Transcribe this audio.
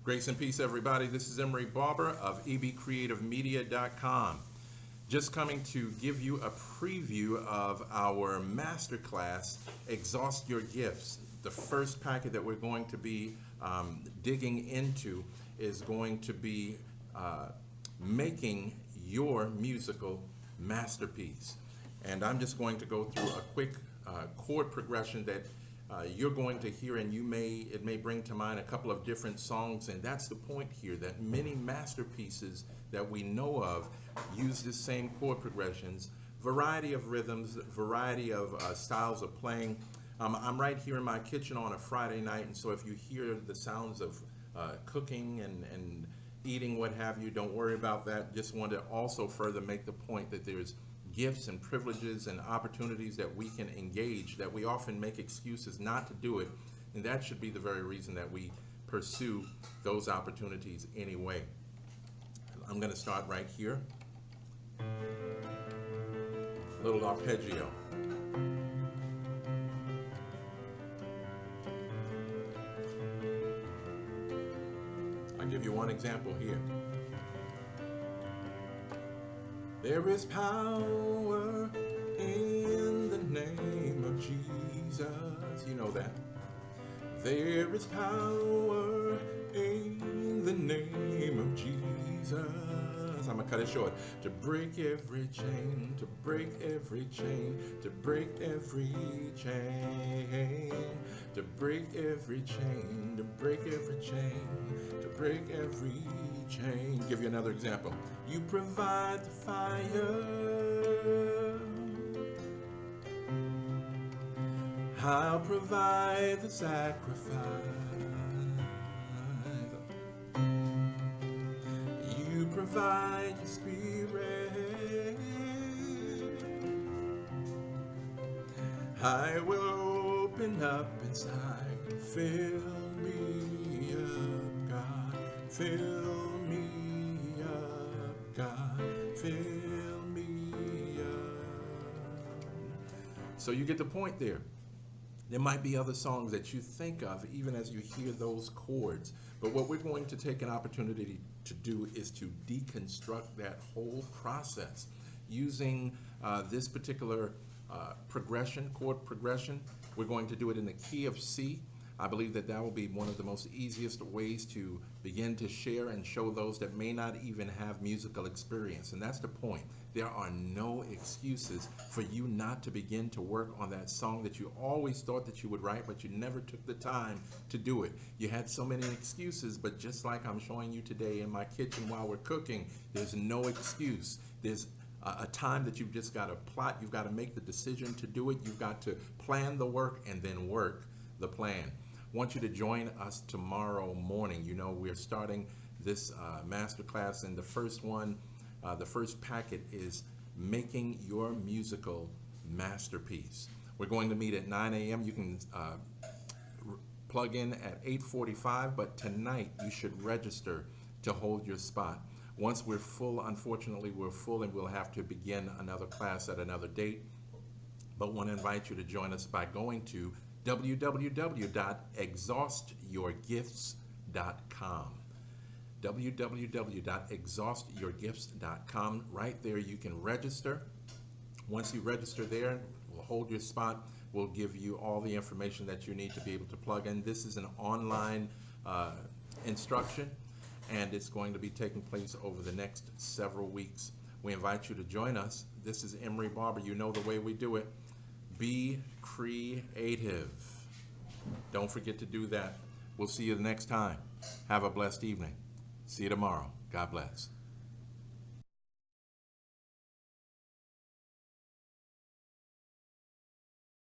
Grace and peace, everybody. This is Emery Barber of ebcreativemedia.com. Just coming to give you a preview of our Masterclass, Exhaust Your Gifts. The first packet that we're going to be digging into is going to be making your musical masterpiece. And I'm just going to go through a quick chord progression that you're going to hear, and it may bring to mind a couple of different songs. And that's the point here, that many masterpieces that we know of use the same chord progressions, variety of rhythms, variety of styles of playing. I'm right here in my kitchen on a Friday night, and so if you hear the sounds of cooking and eating, what have you, don't worry about that. Just want to also further make the point that there's gifts and privileges and opportunities that we can engage, that we often make excuses not to do it, and that should be the very reason that we pursue those opportunities anyway. I'm going to start right here. A little arpeggio. I'll give you one example here. There is power in the name of Jesus. You know that. There is power in the name of Jesus. I'm going to cut it short. To break every chain, to break every chain, to break every chain, to break every chain, to break every chain, to break every chain. Give you another example. You provide the fire, I'll provide the sacrifice. You provide your spirit, I will open up inside. Fill me up, God. Fill me up, God. Fill me up. So you get the point there. There might be other songs that you think of even as you hear those chords, but what we're going to take an opportunity to do is to deconstruct that whole process using this particular chord progression. We're going to do it in the key of C. I believe that will be one of the most easiest ways to begin to share and show those that may not even have musical experience. And that's the point. There are no excuses for you not to begin to work on that song that you always thought that you would write, but you never took the time to do it. You had so many excuses, but just like I'm showing you today in my kitchen while we're cooking, there's no excuse. There's a time that you've just got to plot. You've got to make the decision to do it. You've got to plan the work and then work the plan. I want you to join us tomorrow morning. You know, we're starting this masterclass, and the first one, the first packet is making your musical masterpiece. We're going to meet at 9 a.m. You can plug in at 8:45, but tonight you should register to hold your spot. Once we're full, unfortunately, we're full, and we'll have to begin another class at another date. But want to invite you to join us by going to www.exhaustyourgifts.com. www.exhaustyourgifts.com. Right there you can register. Once you register there, we'll hold your spot. We'll give you all the information that you need to be able to plug in. This is an online instruction, and it's going to be taking place over the next several weeks. We invite you to join us. This is Emery Barber. You know the way we do it. Be creative. Don't forget to do that. We'll see you the next time. Have a blessed evening. See you tomorrow. God bless.